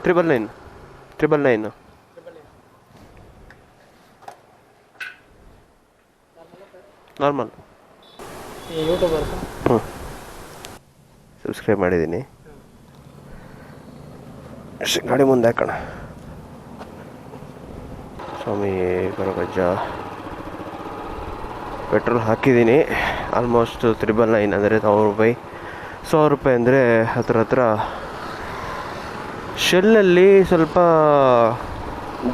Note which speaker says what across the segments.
Speaker 1: 999 normal. ಹ್ಞೂ subscribe ಮಾಡಿದ್ದೀನಿ. ಗಾಡಿ ಮುಂದೆ ಹಾಕೋಣ. ಸ್ವಾಮಿ ಗರಗಜ್ಜ ಪೆಟ್ರೋಲ್ ಹಾಕಿದ್ದೀನಿ. ಆಲ್ಮೋಸ್ಟ್ 999 ಅಂದರೆ 1,000 ರೂಪಾಯಿ ಅಂದರೆ ಹತ್ರ ಶೆಲ್ಲಲ್ಲಿ ಸ್ವಲ್ಪ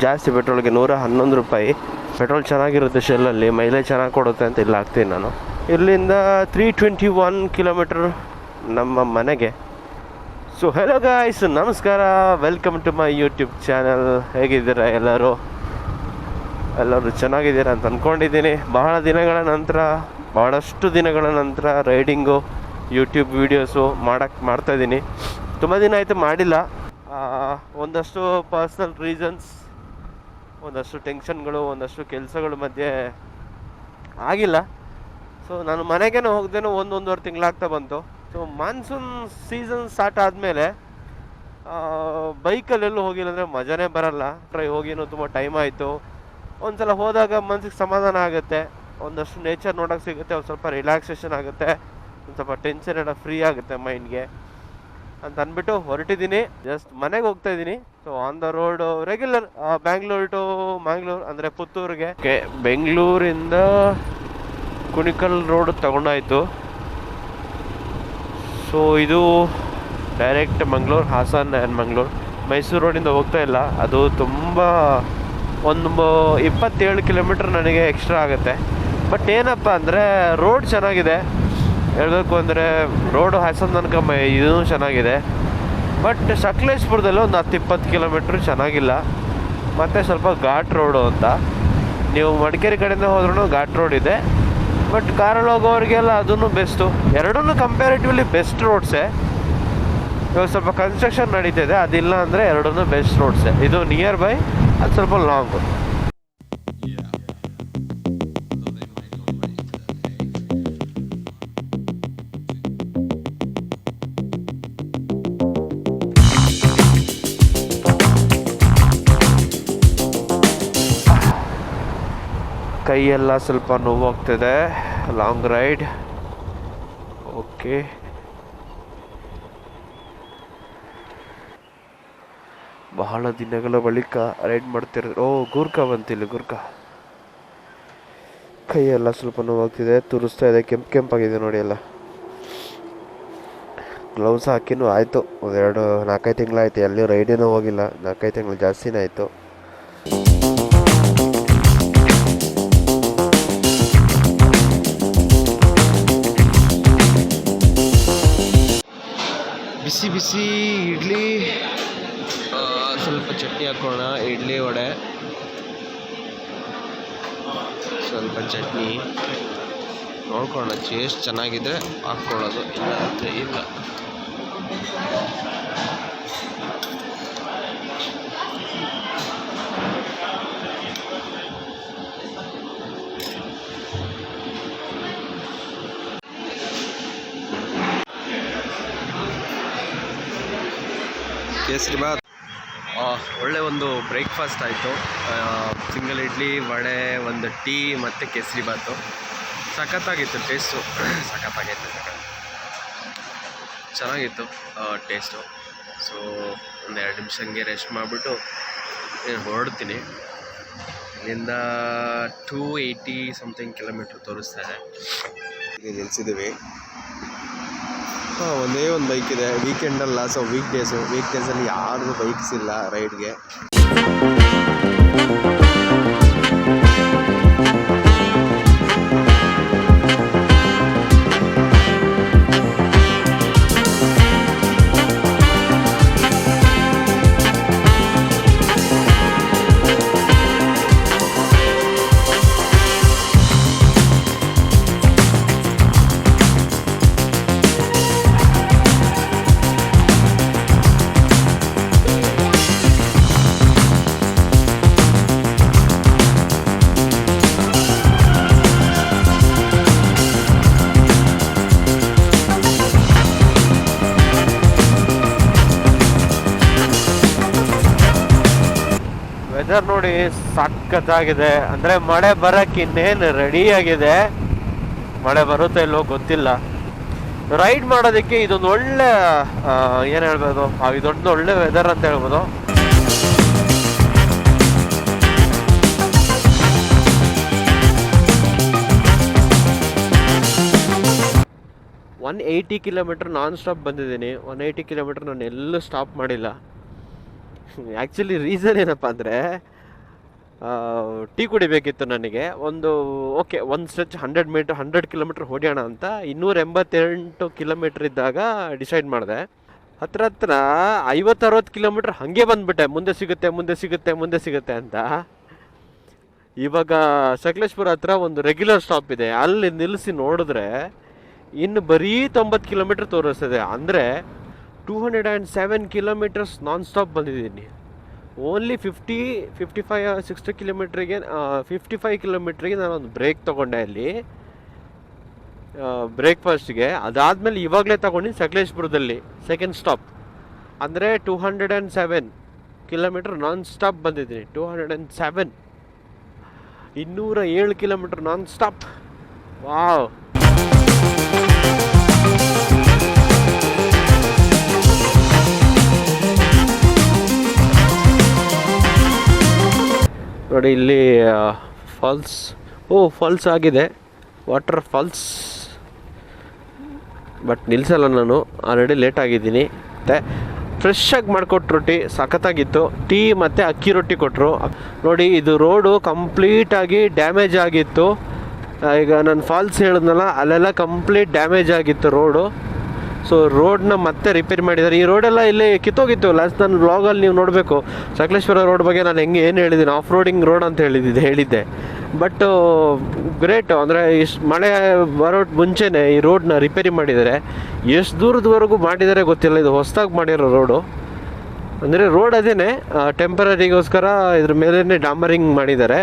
Speaker 1: ಜಾಸ್ತಿ ಪೆಟ್ರೋಲ್ಗೆ 111 ರೂಪಾಯಿ. ಪೆಟ್ರೋಲ್ ಚೆನ್ನಾಗಿರುತ್ತೆ ಶೆಲ್ಲಲ್ಲಿ, ಮೈಲೇಜ್ ಚೆನ್ನಾಗಿ ಕೊಡುತ್ತೆ ಅಂತ ಇಲ್ಲಿ ಹಾಕ್ತೀನಿ ನಾನು. ಇಲ್ಲಿಂದ 321 ಕಿಲೋಮೀಟರ್ ನಮ್ಮ ಮನೆಗೆ. ಸೊ ಹೆಲೋ ಗಾಯ್ಸ್, ನಮಸ್ಕಾರ, welcome to my YouTube channel. ಹೇಗಿದ್ದೀರಾ ಎಲ್ಲರೂ ಚೆನ್ನಾಗಿದ್ದೀರಾ ಅಂತ ಅಂದ್ಕೊಂಡಿದ್ದೀನಿ. ಬಹಳಷ್ಟು ದಿನಗಳ ನಂತರ ರೈಡಿಂಗು ಯೂಟ್ಯೂಬ್ ವೀಡಿಯೋಸು ಮಾಡ್ತಾಯಿದ್ದೀನಿ. ತುಂಬ ದಿನ ಆಯಿತು ಮಾಡಿಲ್ಲ. ಒಂದಷ್ಟು ಪರ್ಸ್ನಲ್ ರೀಸನ್ಸ್, ಒಂದಷ್ಟು ಟೆನ್ಷನ್ಗಳು, ಒಂದಷ್ಟು ಕೆಲಸಗಳ ಮಧ್ಯೆ ಆಗಿಲ್ಲ. ಸೊ ನಾನು ಮನೆಗೇನೋ ಹೋಗ್ದೇನೋ 1-1.5 ತಿಂಗಳಾಗ್ತಾ ಬಂತು. ಸೊ ಮಾನ್ಸೂನ್ ಸೀಸನ್ ಸ್ಟಾರ್ಟ್ ಆದಮೇಲೆ ಬೈಕಲ್ಲೆಲ್ಲೂ ಹೋಗಿಲ್ಲ ಅಂದರೆ ಮಜಾನೇ ಬರಲ್ಲ. ಹೋಗಿನೂ ತುಂಬ ಟೈಮ್ ಆಯಿತು. ಒಂದ್ಸಲ ಹೋದಾಗ ಮನಸ್ಸಿಗೆ ಸಮಾಧಾನ ಆಗುತ್ತೆ, ಒಂದಷ್ಟು ನೇಚರ್ ನೋಡೋಕೆ ಸಿಗುತ್ತೆ, ಒಂದು ಸ್ವಲ್ಪ ರಿಲ್ಯಾಕ್ಸೇಷನ್ ಆಗುತ್ತೆ, ಒಂದು ಸ್ವಲ್ಪ ಟೆನ್ಷನ್ ಎಲ್ಲ ಫ್ರೀ ಆಗುತ್ತೆ ಮೈಂಡ್ಗೆ ಅಂತ ಅಂದ್ಬಿಟ್ಟು ಹೊರಟಿದ್ದೀನಿ. ಜಸ್ಟ್ ಮನೆಗೆ ಹೋಗ್ತಾ ಇದ್ದೀನಿ. So on the road regular Bangalore to Mangaluru ಅಂದರೆ ಪುತ್ತೂರಿಗೆ. ಬೆಂಗಳೂರಿಂದ ಕುಣಿಕಲ್ ರೋಡ್ ತಗೊಂಡಾಯಿತು. ಸೊ ಇದು ಡೈರೆಕ್ಟ್ ಮಂಗಳೂರು, ಹಾಸನ್ ಆ್ಯಂಡ್ ಮಂಗಳೂರು. ಮೈಸೂರು ರೋಡಿಂದ ಹೋಗ್ತಾ ಇಲ್ಲ. ಅದು ತುಂಬ ಒಂದು 27 ಕಿಲೋಮೀಟ್ರ್ ನನಗೆ ಎಕ್ಸ್ಟ್ರಾ ಆಗುತ್ತೆ. ಬಟ್ ಏನಪ್ಪ ಅಂದರೆ ರೋಡ್ ಚೆನ್ನಾಗಿದೆ. ಹೇಳಬೇಕು ಅಂದರೆ ರೋಡು ಹಾಸನ ತನಕ ಇದೂ ಚೆನ್ನಾಗಿದೆ. ಬಟ್ ಸಕಲೇಶ್ಪುರದಲ್ಲಿ ಒಂದು 10-20 ಕಿಲೋಮೀಟ್ರ್ ಚೆನ್ನಾಗಿಲ್ಲ. ಮತ್ತು ಸ್ವಲ್ಪ ಘಾಟ್ ರೋಡು ಅಂತ. ನೀವು ಮಡಿಕೇರಿ ಕಡೆಯಿಂದ ಹೋದ್ರೂ ಘಾಟ್ ರೋಡ್ ಇದೆ. ಬಟ್ ಕಾರಲ್ಲಿ ಹೋಗೋರಿಗೆಲ್ಲ ಅದೂ ಬೆಸ್ಟು. ಎರಡೂ ಕಂಪ್ಯಾರಿಟಿವ್ಲಿ ಬೆಸ್ಟ್ ರೋಡ್ಸೇ. ಇವಾಗ ಸ್ವಲ್ಪ ಕನ್ಸ್ಟ್ರಕ್ಷನ್ ನಡೀತಿದೆ, ಅದಿಲ್ಲ ಅಂದರೆ ಎರಡೂ ಬೆಸ್ಟ್ ರೋಡ್ಸೇ. ಇದು ನಿಯರ್ ಬೈ, ಅದು ಸ್ವಲ್ಪ ಲಾಂಗು. ಕೈಯೆಲ್ಲ ಸ್ವಲ್ಪ ನೋವಾಗ್ತಿದೆ. Long ride. ಓಕೆ, ಬಹಳ ದಿನಗಳ ಬಳಿಕ ರೈಡ್ ಮಾಡ್ತಿರೋದು. ಗೂರ್ಖಾ ಬಂತಿಲ್ಲ, ಗೂರ್ಖಾ. ಕೈಯೆಲ್ಲ ಸ್ವಲ್ಪ ನೋವಾಗ್ತಿದೆ, ತುರಿಸ್ತಾ ಇದೆ, ಕೆಂಪಾಗಿದೆ ನೋಡಿ ಎಲ್ಲ. ಗ್ಲೌಸ್ ಹಾಕಿನೂ ಆಯಿತು, 4-5 ತಿಂಗಳಾಯ್ತು. ಎಲ್ಲಿ ರೈಡೇನೂ ಹೋಗಿಲ್ಲ, 4-5 ತಿಂಗಳು ಜಾಸ್ತಿನೇ ಆಯಿತು. ಬಿಸಿ ಬಿಸಿ ಇಡ್ಲಿ, ಸ್ವಲ್ಪ ಚಟ್ನಿ ಹಾಕೋಣ. ಇಡ್ಲಿ ವಡೆ, ಸ್ವಲ್ಪ ಚಟ್ನಿ ನೋಡ್ಕೊಳ್ಳೋಣ. ಟೇಸ್ಟ್ ಚೆನ್ನಾಗಿದ್ರೆ ಹಾಕ್ಕೊಳ್ಳೋದು, ಇಲ್ಲ ಅಂದರೆ ಇಲ್ಲ. ಕೇಸರಿ ಬಾತ್. ಒಳ್ಳೆ ಒಂದು ಬ್ರೇಕ್ಫಾಸ್ಟ್ ಆಯಿತು. ಸಿಂಗಲ್ ಇಡ್ಲಿ, ವಡೆ, ಒಂದು ಟೀ ಮತ್ತು ಕೇಸರಿ ಬಾತು. ಸಖತ್ತಾಗಿತ್ತು ಟೇಸ್ಟು. ಚೆನ್ನಾಗಿತ್ತು ಟೇಸ್ಟು. ಸೊ ಒಂದು 2 ನಿಮಿಷ ಹಂಗೆ ರೆಸ್ಟ್ ಮಾಡಿಬಿಟ್ಟು ಹೊರಡ್ತೀನಿ. ಇಲ್ಲಿಂದ 280 ಸಮಥಿಂಗ್ ಕಿಲೋಮೀಟ್ರ್ ತೋರಿಸ್ತಾರೆ. ಈಗ ನಿಲ್ಸಿದ್ದೀವಿ. ಒಂದೇ ಒಂದು ಬೈಕ್ ಇದೆ. ವೀಕೆಂಡಲ್ಲ, ಸೊ ವೀಕ್ಡೇಸಲ್ಲಿ ಯಾರ್ದು ಬೈಕ್ಸ್ ಇಲ್ಲ ರೈಡ್ಗೆ. ವೆದರ್ ನೋಡಿ ಸಖತ್ತಾಗಿದೆ. ಅಂದರೆ ಮಳೆ ಬರೋಕ್ಕೆ ಇನ್ನೇನು ರೆಡಿ ಆಗಿದೆ. ಮಳೆ ಬರುತ್ತೋ ಇಲ್ಲೋ ಗೊತ್ತಿಲ್ಲ. ರೈಡ್ ಮಾಡೋದಕ್ಕೆ ಇದೊಂದು ಒಳ್ಳೆ ಏನು ಹೇಳ್ಬೋದು, ಇದೊಂದು ಒಳ್ಳೆ ವೆದರ್ ಅಂತ ಹೇಳ್ಬೋದು. 180 ಕಿಲೋಮೀಟ್ರ್ ನಾನ್ ಸ್ಟಾಪ್ ಬಂದಿದ್ದೀನಿ. 180 ಕಿಲೋಮೀಟ್ರ್ ನಾನು ಎಲ್ಲೂ ಸ್ಟಾಪ್ ಮಾಡಿಲ್ಲ. ಆ್ಯಕ್ಚುಲಿ ರೀಸನ್ ಏನಪ್ಪ ಅಂದರೆ, ಟೀ ಕುಡಿಬೇಕಿತ್ತು ನನಗೆ. ಒಂದು ಸ್ಟ್ರೆಚ್ 100 ಕಿಲೋಮೀಟ್ರ್ ಹೊಡೆಯೋಣ ಅಂತ 288 ಕಿಲೋಮೀಟ್ರ್ ಇದ್ದಾಗ ಡಿಸೈಡ್ ಮಾಡಿದೆ. ಹತ್ರ 50-60 ಕಿಲೋಮೀಟ್ರ್ ಹಾಗೆ ಬಂದುಬಿಟ್ಟೆ, ಮುಂದೆ ಸಿಗುತ್ತೆ ಅಂತ. ಇವಾಗ ಸಕಲೇಶ್ಪುರ ಹತ್ರ ಒಂದು ರೆಗ್ಯುಲರ್ ಸ್ಟಾಪ್ ಇದೆ, ಅಲ್ಲಿ ನಿಲ್ಲಿಸಿ ನೋಡಿದ್ರೆ ಇನ್ನು ಬರೀ 90 ಕಿಲೋಮೀಟ್ರ್ ತೋರಿಸ್ತದೆ. ಅಂದರೆ 207 ಕಿಲೋಮೀಟರ್ಸ್ ನಾನ್ ಸ್ಟಾಪ್ ಬಂದಿದ್ದೀನಿ. ಓನ್ಲಿ 55-60 ಕಿಲೋಮೀಟ್ರಿಗೆ 55 ಕಿಲೋಮೀಟ್ರಿಗೆ ನಾನು ಒಂದು ಬ್ರೇಕ್ ತೊಗೊಂಡೆ ಅಲ್ಲಿ ಬ್ರೇಕ್ಫಾಸ್ಟ್ಗೆ. ಅದಾದಮೇಲೆ ಇವಾಗಲೇ ತೊಗೊಂಡು ಸಕಲೇಶ್ಪುರದಲ್ಲಿ ಸೆಕೆಂಡ್ ಸ್ಟಾಪ್. ಅಂದರೆ 207 ಕಿಲೋಮೀಟ್ರ್ ನಾನ್ ಸ್ಟಾಪ್ ಬಂದಿದ್ದೀನಿ. 207 207 ಕಿಲೋಮೀಟ್ರ್ ನಾನ್ ಸ್ಟಾಪ್. ವಾವ್! ನೋಡಿ ಇಲ್ಲಿ ಫಾಲ್ಸ್ ಆಗಿದೆ, ವಾಟರ್ ಫಾಲ್ಸ್. ಬಟ್ ನಿಲ್ಲಿಸಲ್ಲ ನಾನು, ಆಲ್ರೆಡಿ ಲೇಟ್ ಆಗಿದ್ದೀನಿ. ಮತ್ತು ಫ್ರೆಶ್ಶಾಗಿ ಮಾಡಿಕೊಟ್ರು ಟೀ, ಸಖತ್ತಾಗಿತ್ತು. ಟೀ ಮತ್ತು ಅಕ್ಕಿ ರೊಟ್ಟಿ ಕೊಟ್ಟರು. ನೋಡಿ ಇದು ರೋಡು ಕಂಪ್ಲೀಟಾಗಿ ಡ್ಯಾಮೇಜ್ ಆಗಿತ್ತು. ಈಗ ನಾನು ಫಾಲ್ಸ್ ಹೇಳಿದ್ನಲ್ಲ, ಅಲ್ಲೆಲ್ಲ ಕಂಪ್ಲೀಟ್ ಡ್ಯಾಮೇಜ್ ಆಗಿತ್ತು ರೋಡು. ಸೊ ರೋಡನ್ನ ಮತ್ತೆ ರಿಪೇರಿ ಮಾಡಿದ್ದಾರೆ. ಈ ರೋಡೆಲ್ಲ ಇಲ್ಲಿ ಕಿತ್ತೋಗಿತ್ತು. ಲಾಸ್ಟ್ ನನ್ನ ವ್ಲಾಗಲ್ಲಿ ನೀವು ನೋಡಬೇಕು, ಸಕಲೇಶ್ವರ ರೋಡ್ ಬಗ್ಗೆ ನಾನು ಏನು ಹೇಳಿದ್ದೀನಿ, ಆಫ್ ರೋಡಿಂಗ್ ರೋಡ್ ಅಂತ ಹೇಳಿದ್ದೆ. ಬಟ್ ಗ್ರೇಟ್, ಅಂದರೆ ಇಷ್ಟು ಮಳೆ ಬರೋ ಮುಂಚೆನೇ ಈ ರೋಡನ್ನ ರಿಪೇರಿ ಮಾಡಿದ್ದಾರೆ. ಎಷ್ಟು ದೂರದವರೆಗೂ ಮಾಡಿದ್ದಾರೆ ಗೊತ್ತಿಲ್ಲ. ಇದು ಹೊಸದಾಗಿ ಮಾಡಿರೋ ರೋಡು. ಅಂದರೆ ರೋಡ್ ಅದೇನೆ, ಟೆಂಪರರಿಗೋಸ್ಕರ ಇದ್ರ ಮೇಲೇ ಡಾಂಬರಿಂಗ್ ಮಾಡಿದ್ದಾರೆ.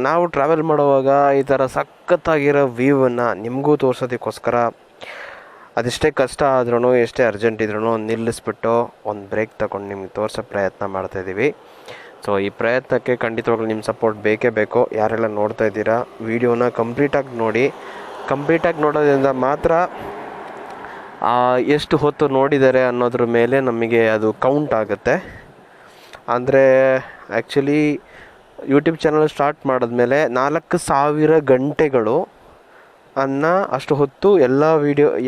Speaker 1: ನಾವು ಟ್ರಾವೆಲ್ ಮಾಡುವಾಗ ಈ ಥರ ಸಖತ್ತಾಗಿರೋ ವ್ಯೂವನ್ನು ನಿಮಗೂ ತೋರ್ಸೋದಕ್ಕೋಸ್ಕರ ಅದೆಷ್ಟೇ ಕಷ್ಟ ಆದ್ರೂ, ಎಷ್ಟೇ ಅರ್ಜೆಂಟ್ ಇದ್ರೂ ನಿಲ್ಲಿಸ್ಬಿಟ್ಟು ಒಂದು ಬ್ರೇಕ್ ತಗೊಂಡು ನಿಮ್ಗೆ ತೋರಿಸೋ ಪ್ರಯತ್ನ ಮಾಡ್ತಾಯಿದ್ದೀವಿ. ಸೊ ಈ ಪ್ರಯತ್ನಕ್ಕೆ ಖಂಡಿತವಾಗ್ಲೂ ನಿಮ್ಮ ಸಪೋರ್ಟ್ ಬೇಕೇ ಬೇಕು. ಯಾರೆಲ್ಲ ನೋಡ್ತಾ ಇದ್ದೀರಾ, ವಿಡಿಯೋನ ಕಂಪ್ಲೀಟಾಗಿ ನೋಡಿ. ಕಂಪ್ಲೀಟಾಗಿ ನೋಡೋದ್ರಿಂದ ಮಾತ್ರ ಎಷ್ಟು ಹೊತ್ತು ನೋಡಿದ್ದಾರೆ ಅನ್ನೋದ್ರ ಮೇಲೆ ನಮಗೆ ಅದು ಕೌಂಟ್ ಆಗುತ್ತೆ. ಅಂದರೆ ಆ್ಯಕ್ಚುಲಿ ಯೂಟ್ಯೂಬ್ ಚಾನಲ್ ಸ್ಟಾರ್ಟ್ ಮಾಡಿದ್ಮೇಲೆ 4000 ಗಂಟೆಗಳು ಅಷ್ಟು ಹೊತ್ತು ಎಲ್ಲ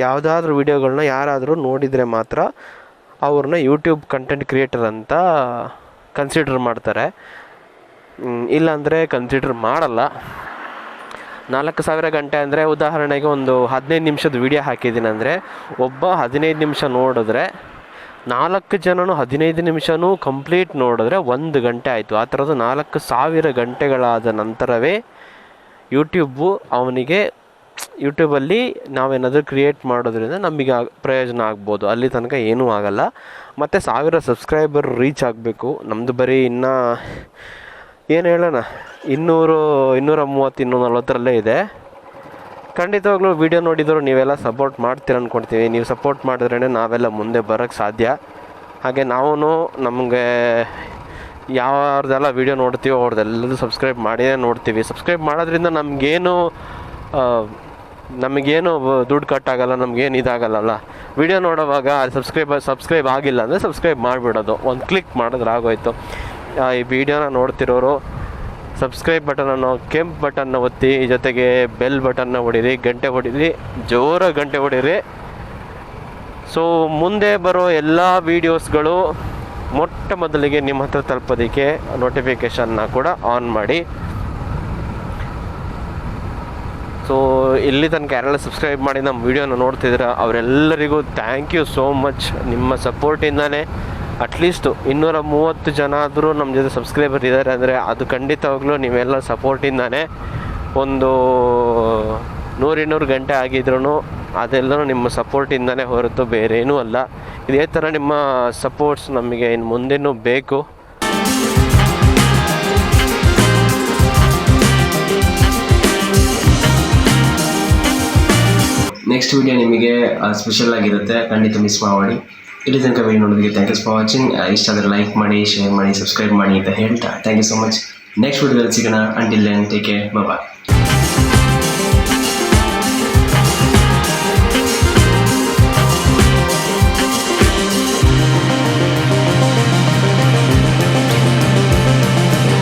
Speaker 1: ಯಾವುದಾದ್ರೂ ವೀಡಿಯೋಗಳನ್ನ ಯಾರಾದರೂ ನೋಡಿದರೆ ಮಾತ್ರ ಅವ್ರನ್ನ ಯೂಟ್ಯೂಬ್ ಕಂಟೆಂಟ್ ಕ್ರಿಯೇಟರ್ ಅಂತ ಕನ್ಸಿಡರ್ ಮಾಡ್ತಾರೆ. ಇಲ್ಲಾಂದರೆ ಕನ್ಸಿಡರ್ ಮಾಡಲ್ಲ. 4,000 ಗಂಟೆ ಅಂದರೆ ಉದಾಹರಣೆಗೆ ಒಂದು 15 ನಿಮಿಷದ ವೀಡಿಯೋ ಹಾಕಿದ್ದೀನಿ ಅಂದರೆ ಒಬ್ಬ 15 ನಿಮಿಷ ನೋಡಿದ್ರೆ 4 ಜನನು 15 ನಿಮಿಷನೂ ಕಂಪ್ಲೀಟ್ ನೋಡಿದ್ರೆ 1 ಗಂಟೆ ಆಯಿತು. ಆ ಥರದ್ದು 4,000 ಗಂಟೆಗಳಾದ ನಂತರವೇ ಅವನಿಗೆ ಯೂಟ್ಯೂಬಲ್ಲಿ ನಾವೇನಾದರೂ ಕ್ರಿಯೇಟ್ ಮಾಡೋದ್ರಿಂದ ನಮಗೆ ಪ್ರಯೋಜನ ಆಗ್ಬೋದು. ಅಲ್ಲಿ ತನಕ ಏನೂ ಆಗಲ್ಲ. ಮತ್ತು 1000 ಸಬ್ಸ್ಕ್ರೈಬರ್ ರೀಚ್ ಆಗಬೇಕು. ನಮ್ಮದು ಬರೀ ಇನ್ನೂ ಏನು ಹೇಳೋಣ 230 240 ಇದೆ. ಖಂಡಿತವಾಗ್ಲೂ ವೀಡಿಯೋ ನೋಡಿದ್ರು ನೀವೆಲ್ಲ ಸಪೋರ್ಟ್ ಮಾಡ್ತೀರ ಅಂದ್ಕೊಳ್ತೀವಿ. ನೀವು ಸಪೋರ್ಟ್ ಮಾಡಿದ್ರೇ ನಾವೆಲ್ಲ ಮುಂದೆ ಬರೋಕ್ಕೆ ಸಾಧ್ಯ. ಹಾಗೆ ನಾವು ನಮಗೆ ಯಾವ್ದೆಲ್ಲ ವೀಡಿಯೋ ನೋಡ್ತೀವೋ ಅವ್ರದ್ದೆಲ್ಲದೂ ಸಬ್ಸ್ಕ್ರೈಬ್ ಮಾಡಿಯೇ ನೋಡ್ತೀವಿ. ಸಬ್ಸ್ಕ್ರೈಬ್ ಮಾಡೋದ್ರಿಂದ ನಮಗೇನು ದುಡ್ಡು ಕಟ್ಟಾಗಲ್ಲ, ನಮಗೇನು ಇದಾಗಲ್ಲ. ವೀಡಿಯೋ ನೋಡೋವಾಗ ಸಬ್ಸ್ಕ್ರೈಬ್ ಆಗಿಲ್ಲ ಅಂದರೆ ಸಬ್ಸ್ಕ್ರೈಬ್ ಮಾಡಿಬಿಡೋದು, ಒಂದು ಕ್ಲಿಕ್ ಮಾಡಿದ್ರೆ ಆಗೋಯ್ತು. ಈ ವಿಡಿಯೋನ ನೋಡ್ತಿರೋರು ಸಬ್ಸ್ಕ್ರೈಬ್ ಬಟನನ್ನು ಕೆಂಪು ಬಟನ್ನ ಒತ್ತಿ, ಜೊತೆಗೆ ಬೆಲ್ ಬಟನ್ನ ಹೊಡೀರಿ, ಗಂಟೆ ಹೊಡೀರಿ, ಜೋರಾಗಿ ಗಂಟೆ ಹೊಡೀರಿ. ಸೊ ಮುಂದೆ ಬರೋ ಎಲ್ಲ ವೀಡಿಯೋಸ್ಗಳು ಮೊಟ್ಟ ಮೊದಲಿಗೆ ನಿಮ್ಮ ಹತ್ರ ತಲುಪೋದಕ್ಕೆ ನೋಟಿಫಿಕೇಷನ್ನ ಕೂಡ ಆನ್ ಮಾಡಿ. ಸೊ ಇಲ್ಲಿ ತನಕ ಯಾರೆಲ್ಲ ಸಬ್ಸ್ಕ್ರೈಬ್ ಮಾಡಿ ನಮ್ಮ ವೀಡಿಯೋನ ನೋಡ್ತಿದ್ದೀರ ಅವರೆಲ್ಲರಿಗೂ ಥ್ಯಾಂಕ್ ಯು ಸೋ ಮಚ್. ನಿಮ್ಮ ಸಪೋರ್ಟಿಂದನೇ ಅಟ್ಲೀಸ್ಟ್ 230 ಜನ ಆದರೂ ನಮ್ಮ ಜೊತೆ ಸಬ್ಸ್ಕ್ರೈಬರ್ ಇದ್ದಾರೆ ಅಂದರೆ ಅದು ಖಂಡಿತವಾಗ್ಲೂ ನೀವೆಲ್ಲ ಸಪೋರ್ಟಿಂದನೇ. ಒಂದು 100-200 ಗಂಟೆ ಆಗಿದ್ರೂ ಅದೆಲ್ಲರೂ ನಿಮ್ಮ ಸಪೋರ್ಟಿಂದನೇ ಹೊರತು ಬೇರೆ ಏನೂ ಅಲ್ಲ. ಇದೇ ಥರ ನಿಮ್ಮ ಸಪೋರ್ಟ್ಸ್ ನಮಗೆ ಇನ್ನು ಮುಂದೆನೂ ಬೇಕು.
Speaker 2: ನೆಕ್ಸ್ಟ್ ವಿಡಿಯೋ ನಿಮಗೆ ಸ್ಪೆಷಲ್ ಆಗಿರುತ್ತೆ, ಖಂಡಿತ ಮಿಸ್ ಮಾಡಿ. ಇಲ್ಲಿ ತನಕ ವಿಡಿಯೋ ನೋಡೋದಕ್ಕೆ ಥ್ಯಾಂಕ್ ಯು ಫಾರ್ ವಾಚಿಂಗ್. ಇಷ್ಟ ಆದರೆ ಲೈಕ್ ಮಾಡಿ, ಶೇರ್ ಮಾಡಿ, ಸಬ್ಸ್ಕ್ರೈಬ್ ಮಾಡಿ ಅಂತ ಹೇಳ್ತಾ thank you so much. Next ವಿಡಿಯೋದಲ್ಲಿ ಸಿಗೋಣ. ಅಂಟಿಲ್ ದೆನ್ ಟೇಕ್ ಕೇರ್, ಬಾಯ್.